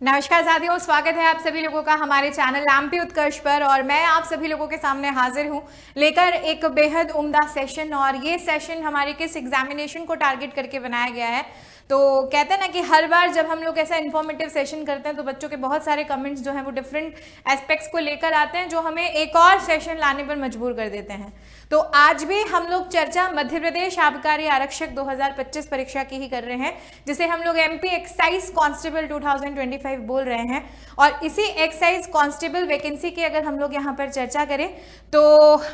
नमस्कार साथियों, स्वागत है आप सभी लोगों का हमारे चैनल एमपी उत्कर्ष पर। और मैं आप सभी लोगों के सामने हाजिर हूं लेकर एक बेहद उम्दा सेशन। और ये सेशन हमारे किस एग्जामिनेशन को टारगेट करके बनाया गया है। तो कहते हैं ना कि हर बार जब हम लोग ऐसा इन्फॉर्मेटिव सेशन करते हैं तो बच्चों के बहुत सारे कमेंट्स जो हैं वो डिफरेंट एस्पेक्ट्स को लेकर आते हैं, जो हमें एक और सेशन लाने पर मजबूर कर देते हैं। तो आज भी हम लोग चर्चा मध्य प्रदेश आबकारी आरक्षक 2025 परीक्षा की ही कर रहे हैं, जिसे हम लोग एमपी एक्साइज कांस्टेबल 2025 बोल रहे हैं। और इसी एक्साइज कांस्टेबल वैकेंसी की अगर हम लोग यहाँ पर चर्चा करें तो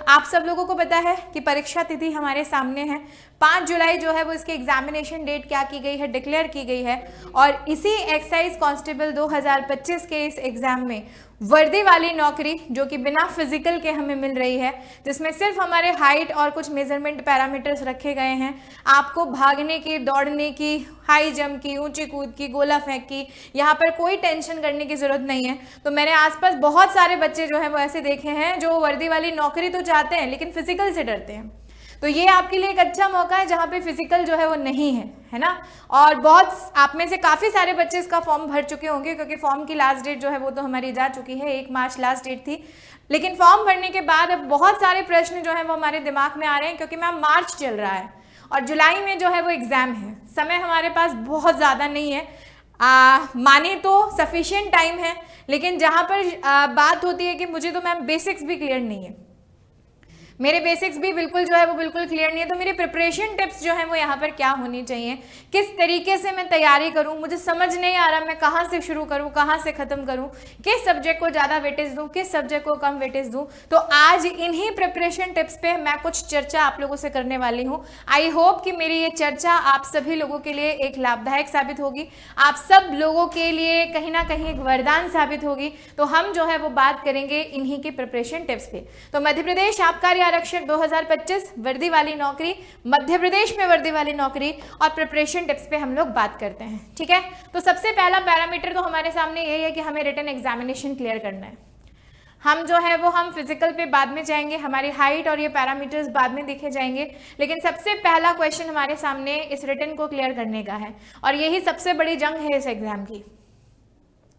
आप सब लोगों को पता है कि परीक्षा तिथि हमारे सामने है। 5 जुलाई जो है वो इसकी एग्जामिनेशन डेट क्या की गई है, डिक्लेयर की गई है। और इसी एक्साइज कांस्टेबल 2025 के इस एग्जाम में वर्दी वाली नौकरी जो कि बिना फिजिकल के हमें मिल रही है, जिसमें सिर्फ हमारे हाइट और कुछ मेजरमेंट पैरामीटर्स रखे गए हैं। आपको भागने की, दौड़ने की, हाई जंप की, ऊंची कूद की, गोला फेंक की, यहाँ पर कोई टेंशन करने की जरूरत नहीं है। तो मैंने आसपास बहुत सारे बच्चे जो है वो ऐसे देखे हैं जो वर्दी वाली नौकरी तो चाहते हैं लेकिन फिजिकल से डरते हैं। तो ये आपके लिए एक अच्छा मौका है जहाँ पे फिजिकल जो है वो नहीं है ना। और बहुत आप में से काफ़ी सारे बच्चे इसका फॉर्म भर चुके होंगे, क्योंकि फॉर्म की लास्ट डेट जो है वो तो हमारी जा चुकी है, 1 मार्च लास्ट डेट थी। लेकिन फॉर्म भरने के बाद अब बहुत सारे प्रश्न जो है वो हमारे दिमाग में आ रहे हैं, क्योंकि मैम मार्च चल रहा है और जुलाई में जो है वो एग्ज़ाम है। समय हमारे पास बहुत ज़्यादा नहीं है, माने तो सफिशिएंट टाइम है, लेकिन जहाँ पर बात होती है कि मुझे तो मैम बेसिक्स भी क्लियर नहीं है, मेरे बेसिक्स भी बिल्कुल जो है वो बिल्कुल क्लियर नहीं है। तो मेरी प्रिपरेशन टिप्स जो है वो यहाँ पर क्या होनी चाहिए, किस तरीके से मैं तैयारी करूँ, मुझे समझ नहीं आ रहा मैं कहाँ से शुरू करूँ, कहाँ से ख़त्म करूँ, किस सब्जेक्ट को ज़्यादा वेटेज दूँ, किस सब्जेक्ट को कम वेटेज दूँ। तो आज इन्हीं प्रिपरेशन टिप्स पे मैं कुछ चर्चा आप लोगों से करने वाली हूँ। आई होप कि मेरी ये चर्चा आप सभी लोगों के लिए एक लाभदायक साबित होगी, आप सब लोगों के लिए कहीं ना कहीं एक वरदान साबित होगी। तो हम जो है वो बात करेंगे इन्हीं की प्रिपरेशन टिप्स पे। तो मध्य प्रदेश आबकारी आरक्षक 2025 वर्दी वाली नौकरी, मध्य प्रदेश में वर्दी वाली नौकरी और प्रिपरेशन टिप्स पे हम लोग बात करते हैं, ठीक है। तो सबसे पहला पैरामीटर तो हमारे सामने यही है कि हमें रिटन एग्जामिनेशन क्लियर करना है। हम जो है वो हम फिजिकल पे बाद में जाएंगे, हमारी हाइट और ये पैरामीटर्स बाद में देखे जाएंगे, लेकिन सबसे पहला क्वेश्चन हमारे सामने इस रिटन को क्लियर करने का है। और यही सबसे बड़ी जंग है इस एग्जाम की,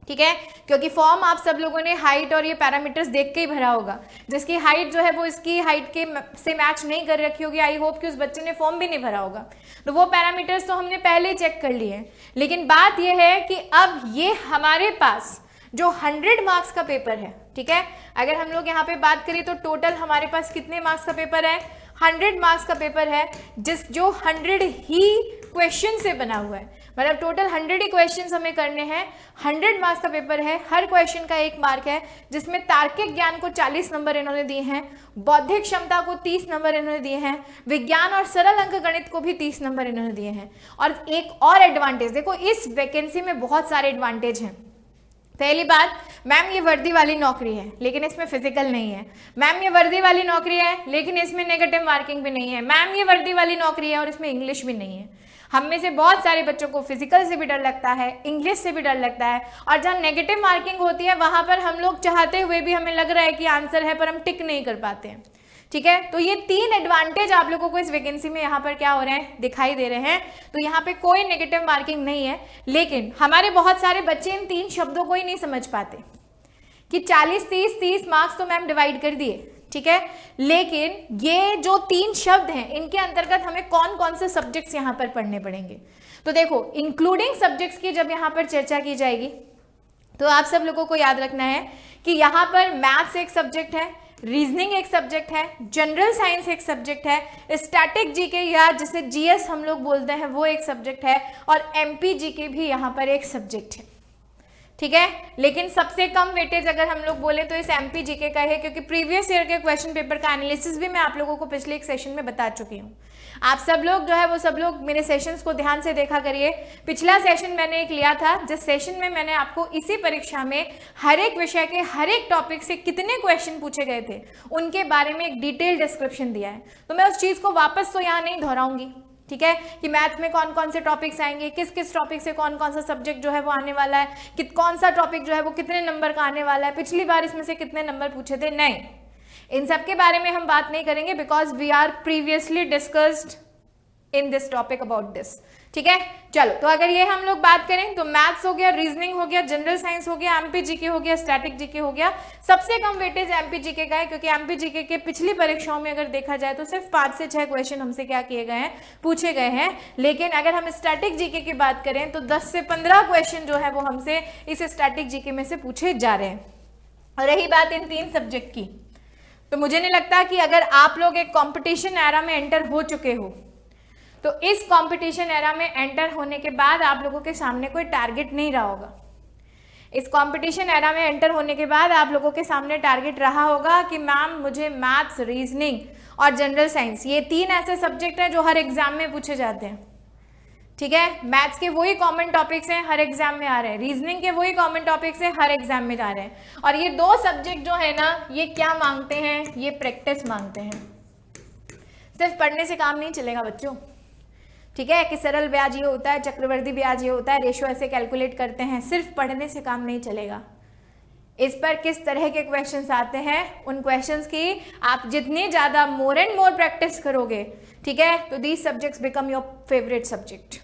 ठीक है, क्योंकि फॉर्म आप सब लोगों ने हाइट और ये पैरामीटर्स देख के ही भरा होगा। जिसकी हाइट जो है वो इसकी हाइट के से मैच नहीं कर रखी होगी, आई होप कि उस बच्चे ने फॉर्म भी नहीं भरा होगा। तो वो पैरामीटर्स तो हमने पहले ही चेक कर लिए। लेकिन बात ये है कि अब ये हमारे पास जो 100 मार्क्स का पेपर है, ठीक है, अगर हम लोग यहाँ पे बात करें तो टोटल हमारे पास कितने मार्क्स का पेपर है, 100 मार्क्स का पेपर है, जो 100 ही क्वेश्चन से बना हुआ है। मतलब टोटल 100 ही क्वेश्चंस हमें करने हैं। 100 मार्क्स का पेपर है, हर क्वेश्चन का 1 मार्क है, जिसमें तार्किक ज्ञान को 40 नंबर इन्होंने दिए हैं, बौद्धिक क्षमता को 30 नंबर इन्होंने दिए हैं, विज्ञान और सरल अंक गणित को भी 30 नंबर इन्होंने दिए हैं। और एक और एडवांटेज देखो, इस वैकेंसी में बहुत सारे एडवांटेज हैं। पहली बात, मैम ये वर्दी वाली नौकरी है लेकिन इसमें फिजिकल नहीं है। मैम ये वर्दी वाली नौकरी है लेकिन इसमें नेगेटिव मार्किंग भी नहीं है। मैम ये वर्दी वाली नौकरी है और इसमें इंग्लिश भी नहीं है। हम में से बहुत सारे बच्चों को फिजिकल से भी डर लगता है, इंग्लिश से भी डर लगता है, और जहाँ नेगेटिव मार्किंग होती है वहाँ पर हम लोग चाहते हुए भी हमें लग रहा है कि आंसर है पर हम टिक नहीं कर पाते हैं, ठीक है। तो ये 3 एडवांटेज आप लोगों को इस वैकेंसी में यहाँ पर क्या हो रहे हैं, दिखाई दे रहे हैं। तो यहाँ पे कोई नेगेटिव मार्किंग नहीं है। लेकिन हमारे बहुत सारे बच्चे इन 3 शब्दों को ही नहीं समझ पाते कि 40-30 मार्क्स तो मैम डिवाइड कर दिए, ठीक है, लेकिन ये जो 3 शब्द हैं इनके अंतर्गत हमें कौन कौन से सब्जेक्ट्स यहाँ पर पढ़ने पड़ेंगे। तो देखो, इंक्लूडिंग सब्जेक्ट्स की जब यहाँ पर चर्चा की जाएगी तो आप सब लोगों को याद रखना है कि यहाँ पर मैथ्स एक सब्जेक्ट है, रीजनिंग एक सब्जेक्ट है, जनरल साइंस एक सब्जेक्ट है, स्टैटिक जीके या जिसे जीएस हम लोग बोलते हैं वो एक सब्जेक्ट है, और एमपी जीके भी यहाँ पर एक सब्जेक्ट है, ठीक है। लेकिन सबसे कम वेटेज अगर हम लोग बोले तो इस एमपी जीके का है, क्योंकि प्रीवियस ईयर के क्वेश्चन पेपर का एनालिसिस भी मैं आप लोगों को पिछले एक सेशन में बता चुकी हूँ। आप सब लोग जो है वो सब लोग मेरे सेशंस को ध्यान से देखा करिए। पिछला सेशन मैंने एक लिया था जिस सेशन में मैंने आपको इसी परीक्षा में हर एक विषय के हर एक टॉपिक से कितने क्वेश्चन पूछे गए थे उनके बारे में एक डिटेल डिस्क्रिप्शन दिया है। तो मैं उस चीज़ को वापस तो यहाँ नहीं दोहराऊंगी, ठीक है, कि मैथ में कौन कौन से टॉपिक्स आएंगे, किस किस टॉपिक से कौन कौन सा सब्जेक्ट जो है वो आने वाला है, कि कौन सा टॉपिक जो है वो कितने नंबर का आने वाला है, पिछली बार इसमें से कितने नंबर पूछे थे, नहीं, इन सब के बारे में हम बात नहीं करेंगे, because we are previously discussed in this topic about this, ठीक है। चलो, तो अगर ये हम लोग बात करें तो मैथ्स हो गया, रीजनिंग हो गया, जनरल साइंस हो गया, एमपी जीके हो गया, स्टैटिक जीके हो गया। सबसे कम वेटेज एमपी जीके का है, क्योंकि एमपी जीके के पिछली परीक्षाओं में अगर देखा जाए तो सिर्फ 5 से 6 क्वेश्चन हमसे क्या किए गए हैं, पूछे गए हैं। लेकिन अगर हम स्टैटिक जीके की बात करें तो 10 से 15 क्वेश्चन जो है वो हमसे इस स्टैटिक जीके में से पूछे जा रहे हैं। और रही बात इन 3 सब्जेक्ट की, तो मुझे नहीं लगता कि अगर आप लोग एक कंपटीशन एरा में एंटर हो चुके हो तो इस कंपटीशन एरा में एंटर होने के बाद आप लोगों के सामने कोई टारगेट नहीं रहा होगा। इस कंपटीशन एरा में एंटर होने के बाद आप लोगों के सामने टारगेट रहा होगा कि मैम मुझे मैथ्स, रीजनिंग और जनरल साइंस, ये 3 ऐसे सब्जेक्ट हैं जो हर एग्जाम में पूछे जाते हैं। ठीक है, मैथ्स के वही कॉमन टॉपिक्स हैं, हर एग्जाम में आ रहे हैं, रीजनिंग के वही कॉमन टॉपिक्स हैं, हर एग्जाम में जा रहे हैं। और ये 2 सब्जेक्ट जो है ना, ये क्या मांगते हैं, ये प्रैक्टिस मांगते हैं। सिर्फ पढ़ने से काम नहीं चलेगा बच्चों। ठीक है, कि सरल ब्याज ये होता है, चक्रवर्ती ब्याज ये होता है, रेशियो ऐसे कैलकुलेट करते हैं, सिर्फ पढ़ने से काम नहीं चलेगा। इस पर किस तरह के क्वेश्चंस आते हैं, उन क्वेश्चंस की आप जितनी ज़्यादा मोर एंड मोर प्रैक्टिस करोगे, ठीक है, तो these subjects become your favourite subject.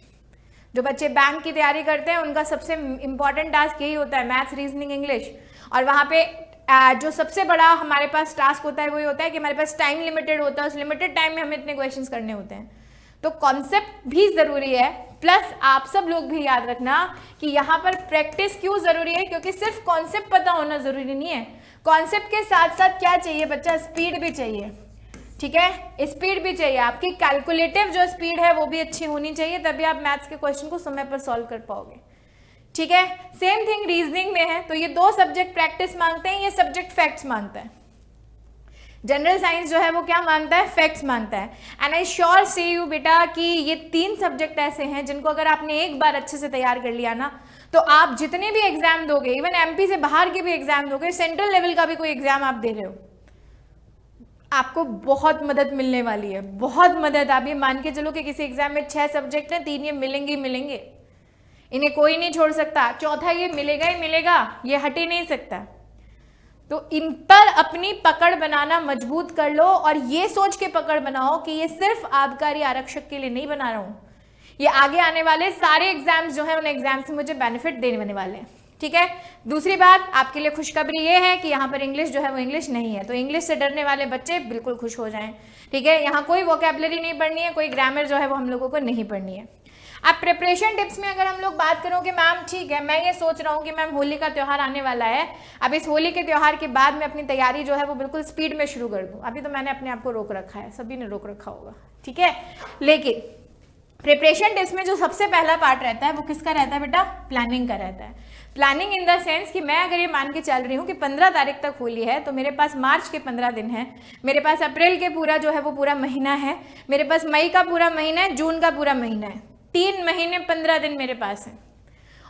जो बच्चे बैंक की तैयारी करते हैं उनका सबसे इंपॉर्टेंट टास्क यही होता है, मैथ्स, रीजनिंग, इंग्लिश। और वहाँ पे जो सबसे बड़ा हमारे पास टास्क होता है वही होता है कि हमारे पास टाइम लिमिटेड होता है, उस लिमिटेड टाइम में हमें इतने क्वेश्चंस करने होते हैं। तो कॉन्सेप्ट भी जरूरी है, प्लस आप सब लोग भी याद रखना कि यहाँ पर प्रैक्टिस क्यों जरूरी है, क्योंकि सिर्फ कॉन्सेप्ट पता होना जरूरी नहीं है। कॉन्सेप्ट के साथ साथ क्या चाहिए बच्चा, स्पीड भी चाहिए। ठीक है, स्पीड भी चाहिए, आपकी कैलकुलेटिव जो स्पीड है वो भी अच्छी होनी चाहिए, तभी आप मैथ्स के क्वेश्चन को समय पर सॉल्व कर पाओगे। ठीक है, सेम थिंग रीजनिंग में है। तो ये 2 सब्जेक्ट प्रैक्टिस मांगते हैं, ये सब्जेक्ट फैक्ट्स मांगता है। जनरल साइंस जो है वो क्या मांगता है, फैक्ट्स मांगता है। एंड आई श्योर से यू बेटा कि ये 3 सब्जेक्ट ऐसे हैं जिनको अगर आपने एक बार अच्छे से तैयार कर लिया ना, तो आप जितने भी एग्जाम दोगे, इवन एमपी से बाहर के भी एग्जाम दोगे, सेंट्रल लेवल का भी कोई एग्जाम आप दे रहे हो, आपको बहुत मदद मिलने वाली है, बहुत मदद। आप ये मान के चलो कि किसी एग्जाम में 6 सब्जेक्ट हैं, 3 ये मिलेंगे ही मिलेंगे, इन्हें कोई नहीं छोड़ सकता, चौथा ये मिलेगा ही मिलेगा, ये हट ही नहीं सकता। तो इन पर अपनी पकड़ बनाना मजबूत कर लो, और ये सोच के पकड़ बनाओ कि ये सिर्फ आबकारी आरक्षक के लिए नहीं बना रहा हूं, ये आगे आने वाले सारे एग्जाम्स जो है उन एग्जाम से मुझे बेनिफिट देने वाले हैं। ठीक है, दूसरी बात आपके लिए खुशखबरी ये है कि यहाँ पर इंग्लिश जो है वो इंग्लिश नहीं है, तो इंग्लिश से डरने वाले बच्चे बिल्कुल खुश हो जाएं। ठीक है, यहाँ कोई वोकैबुलरी नहीं पढ़नी है, कोई ग्रामर जो है वो हम लोगों को नहीं पढ़नी है। अब प्रिपरेशन टिप्स में अगर हम लोग बात करें कि मैम ठीक है, मैं ये सोच रहा हूँ कि मैम होली का त्यौहार आने वाला है, अब इस होली के त्यौहार के बाद मैं अपनी तैयारी जो है वो बिल्कुल स्पीड में शुरू कर दूँ। अभी तो मैंने अपने आप को रोक रखा है, सभी ने रोक रखा होगा। ठीक है, लेकिन प्रिपरेशन टिप्स में जो सबसे पहला पार्ट रहता है वो किसका रहता है बेटा, प्लानिंग का रहता है। प्लानिंग इन द सेंस कि मैं अगर ये मान के चल रही हूँ कि 15 तारीख तक होली है, तो मेरे पास मार्च के 15 दिन है, मेरे पास अप्रैल के पूरा जो है वो पूरा महीना है, मेरे पास मई का पूरा महीना है, जून का पूरा महीना है, 3 महीने 15 दिन मेरे पास है।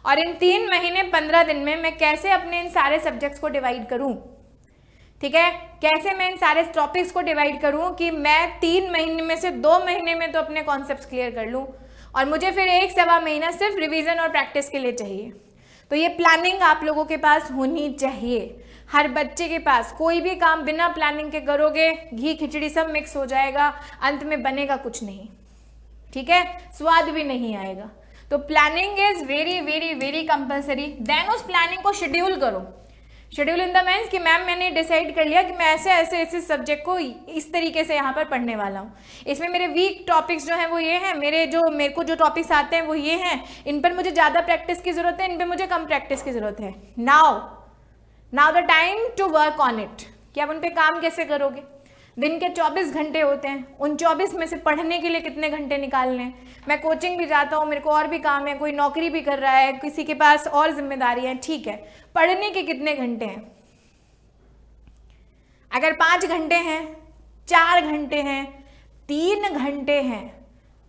और इन 3 महीने 15 दिन में मैं कैसे अपने इन सारे सब्जेक्ट्स को डिवाइड करूँ, ठीक है, कैसे मैं इन सारे टॉपिक्स को डिवाइड करूँ कि मैं 3 महीने में से 2 महीने में तो अपने कॉन्सेप्ट्स क्लियर कर लूँ, और मुझे फिर 1-1.25 महीना सिर्फ रिवीजन और प्रैक्टिस के लिए चाहिए। तो ये प्लानिंग आप लोगों के पास होनी चाहिए, हर बच्चे के पास। कोई भी काम बिना प्लानिंग के करोगे, घी खिचड़ी सब मिक्स हो जाएगा, अंत में बनेगा कुछ नहीं। ठीक है, स्वाद भी नहीं आएगा। तो planning is very very very compulsory. Then उस प्लानिंग को शेड्यूल करो। शेड्यूल इन द मीन्स कि मैम मैंने डिसाइड कर लिया कि मैं ऐसे ऐसे ऐसे सब्जेक्ट को इस तरीके से यहाँ पर पढ़ने वाला हूँ, इसमें मेरे वीक टॉपिक्स जो हैं वो ये हैं, मेरे को जो टॉपिक्स आते हैं वो ये हैं, इन पर मुझे ज़्यादा प्रैक्टिस की ज़रूरत है, इन पर मुझे कम प्रैक्टिस की ज़रूरत है। Now the time to work on it, कि आप उन पर काम कैसे करोगे। दिन के 24 घंटे होते हैं, उन 24 में से पढ़ने के लिए कितने घंटे निकालने हैं। मैं कोचिंग भी जाता हूँ, मेरे को और भी काम है, कोई नौकरी भी कर रहा है, किसी के पास और जिम्मेदारी है, ठीक है, पढ़ने के कितने घंटे हैं। अगर 5 घंटे हैं, 4 घंटे हैं, 3 घंटे हैं,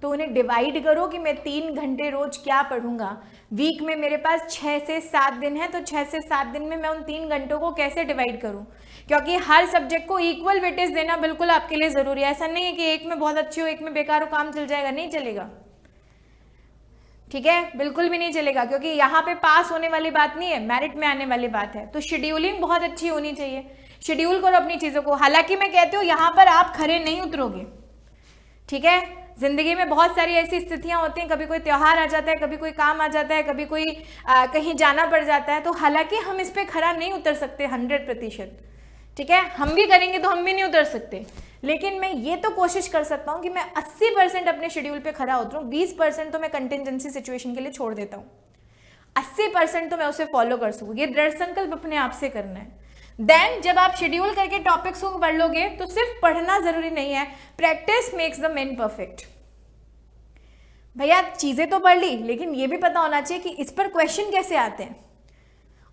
तो उन्हें डिवाइड करो कि मैं 3 घंटे रोज क्या पढ़ूंगा। वीक में मेरे पास 6 से 7 दिन है, तो 6 से 7 दिन में मैं उन 3 घंटों को कैसे डिवाइड करूं, क्योंकि हर सब्जेक्ट को इक्वल वेटेज देना बिल्कुल आपके लिए जरूरी है। ऐसा नहीं है कि एक में बहुत अच्छी हो, एक में बेकार हो, काम चल जाएगा, नहीं चलेगा। ठीक है, बिल्कुल भी नहीं चलेगा, क्योंकि यहाँ पे पास होने वाली बात नहीं है, मेरिट में आने वाली बात है। तो शेड्यूलिंग बहुत अच्छी होनी चाहिए, शेड्यूल करो अपनी चीजों को। हालांकि मैं कहती हूँ यहाँ पर आप खरे नहीं उतरोगे, ठीक है, जिंदगी में बहुत सारी ऐसी स्थितियां होती हैं, कभी कोई त्योहार आ जाता है, कभी कोई काम आ जाता है, कभी कोई कहीं जाना पड़ जाता है, तो हालांकि हम इस पर खरा नहीं उतर सकते 100%, ठीक है, हम भी करेंगे तो हम भी नहीं उतर सकते, लेकिन मैं ये तो कोशिश कर सकता हूँ कि मैं 80% अपने शेड्यूल पे खरा उतरूँ, 20% तो मैं कंटिजेंसी सिचुएशन के लिए छोड़ देता हूँ, 80% तो मैं उसे फॉलो कर सकूँ। ये दृढ़ संकल्प अपने आप से करना है। देन जब आप शेड्यूल करके टॉपिक्स को पढ़ लोगे तो सिर्फ पढ़ना जरूरी नहीं है, practice makes the man perfect. भैया चीजें तो पढ़ ली, लेकिन ये भी पता होना चाहिए कि इस पर क्वेश्चन कैसे आते हैं,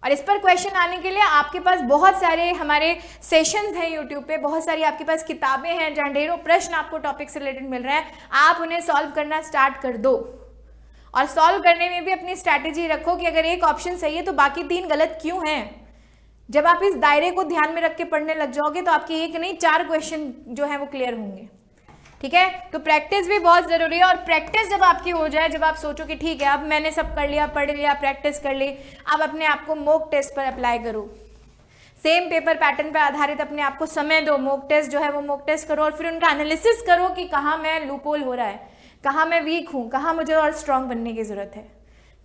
और इस पर क्वेश्चन आने के लिए आपके पास बहुत सारे हमारे सेशंस हैं यूट्यूब पे, बहुत सारी आपके पास किताबें हैं जहाँ ढेरों प्रश्न आपको टॉपिक से रिलेटेड मिल रहे हैं। आप उन्हें सॉल्व करना स्टार्ट कर दो, और सॉल्व करने में भी अपनी स्ट्रैटेजी रखो कि अगर एक ऑप्शन सही है तो बाकी 3 गलत क्यों हैं। जब आप इस दायरे को ध्यान में रख के पढ़ने लग जाओगे तो आपके एक नहीं 4 क्वेश्चन जो है वो क्लियर होंगे, ठीक है। तो प्रैक्टिस भी बहुत जरूरी है, और प्रैक्टिस जब आपकी हो जाए, जब आप सोचो कि ठीक है अब मैंने सब कर लिया, पढ़ लिया, प्रैक्टिस कर ली, अब अपने आप को मॉक टेस्ट पर अप्लाई करो, सेम पेपर पैटर्न पर आधारित अपने आप को समय दो, मॉक टेस्ट जो है वो मॉक टेस्ट करो, और फिर उनका एनालिसिस करो कि कहाँ मैं लूपहोल हो रहा है, कहाँ मैं वीक हूँ, कहाँ मुझे और स्ट्रांग बनने की जरूरत है,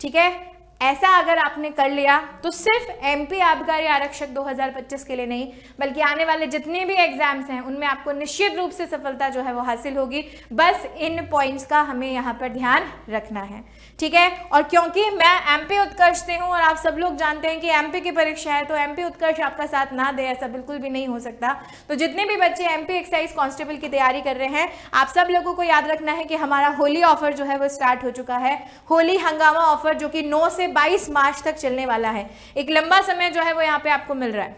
ठीक है। ऐसा अगर आपने कर लिया तो सिर्फ एमपी आबकारी आरक्षक 2025 के लिए नहीं, बल्कि आने वाले जितने भी एग्जाम्स हैं उनमें आपको निश्चित रूप से सफलता जो है वो हासिल होगी। बस इन पॉइंट्स का हमें यहाँ पर ध्यान रखना है, ठीक है। और क्योंकि मैं एमपी उत्कर्ष से हूँ और आप सब लोग जानते हैं कि एमपी की परीक्षा है, तो एमपी उत्कर्ष आपका साथ ना दे ऐसा बिल्कुल भी नहीं हो सकता। तो जितने भी बच्चे एमपी एक्साइज कांस्टेबल की तैयारी कर रहे हैं, आप सब लोगों को याद रखना है कि हमारा होली ऑफर जो है वो स्टार्ट हो चुका है, होली हंगामा ऑफर, जो कि 9 से 22 मार्च तक चलने वाला है। एक लंबा समय जो है वो यहाँ पे आपको मिल रहा है,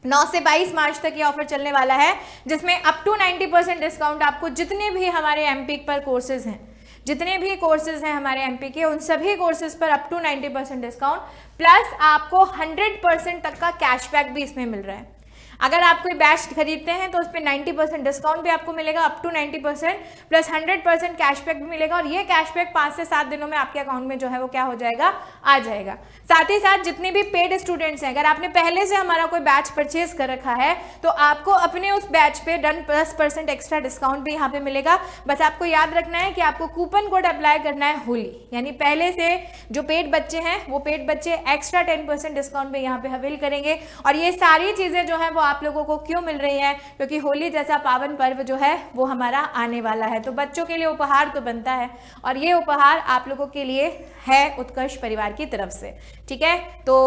9 से 22 मार्च तक ये ऑफर चलने वाला है, जिसमें अप टू 90% डिस्काउंट आपको जितने भी हमारे एमपी पर कोर्सेज हैं, जितने भी कोर्सेज हैं हमारे एमपी के, उन सभी कोर्सेज पर अप टू 90% डिस्काउंट, प्लस आपको 100% तक का कैशबैक भी इसमें मिल रहा है। अगर आप कोई बैच खरीदते हैं तो उस पर 90% डिस्काउंट भी आपको मिलेगा, अप टू 90%, प्लस 100% कैशबैक भी मिलेगा, और ये कैशबैक 5 से 7 दिनों में आपके अकाउंट में जो है वो क्या हो जाएगा, आ जाएगा। साथ ही साथ जितने भी पेड स्टूडेंट्स हैं, अगर आपने पहले से हमारा कोई बैच परचेज कर रखा है तो आपको अपने उस बैच पे 10% एक्स्ट्रा डिस्काउंट भी यहाँ पे मिलेगा। बस आपको याद रखना है कि आपको कूपन कोड अप्लाई करना है होली, यानी पहले से जो पेड बच्चे हैं वो पेड बच्चे एक्स्ट्रा 10% डिस्काउंट पे यहाँ पे अवेल करेंगे। और ये सारी चीजें जो है वो आप लोगों को क्यों मिल रही है, क्योंकि होली जैसा पावन पर्व जो है वो हमारा आने वाला है, तो बच्चों के लिए उपहार तो बनता है, और ये उपहार आप लोगों के लिए है उत्कर्ष परिवार की तरफ से, ठीक है। तो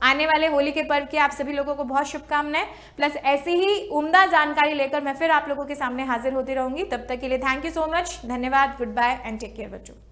आने वाले होली के पर्व की आप सभी लोगों को बहुत शुभकामनाएं, प्लस ऐसी ही उम्दा जानकारी लेकर मैं फिर आप लोगों के सामने हाजिर होती रहूंगी। तब तक के लिए थैंक यू सो मच, धन्यवाद, good bye and take care बच्चों।